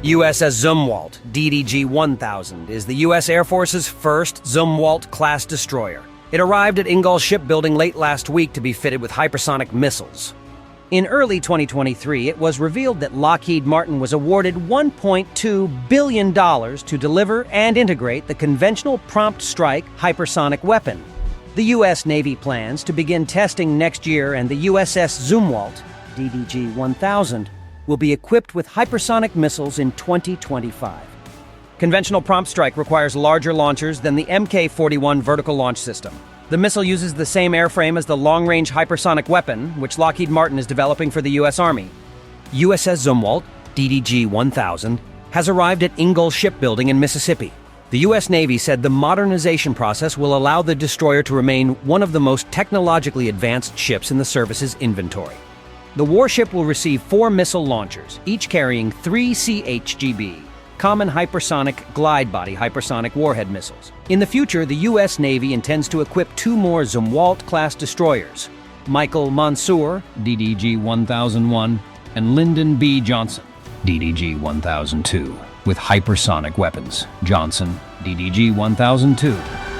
USS Zumwalt, DDG-1000, is the U.S. Air Force's first Zumwalt-class destroyer. It arrived at Ingalls Shipbuilding late last week to be fitted with hypersonic missiles. In early 2023, it was revealed that Lockheed Martin was awarded $1.2 billion to deliver and integrate the conventional prompt strike hypersonic weapon. The U.S. Navy plans to begin testing next year, and the USS Zumwalt, DDG-1000, will be equipped with hypersonic missiles in 2025. Conventional prompt strike requires larger launchers than the Mk-41 vertical launch system. The missile uses the same airframe as the Long-Range Hypersonic Weapon, which Lockheed Martin is developing for the U.S. Army. USS Zumwalt, DDG-1000, has arrived at Ingalls Shipbuilding in Mississippi. The U.S. Navy said the modernization process will allow the destroyer to remain one of the most technologically advanced ships in the service's inventory. The warship will receive 4 missile launchers, each carrying 3 CHGB, common hypersonic glide body hypersonic warhead missiles. In the future, the U.S. Navy intends to equip 2 more Zumwalt-class destroyers, Michael Mansour, DDG-1001, and Lyndon B. Johnson, DDG-1002, with hypersonic weapons. Johnson, DDG-1002.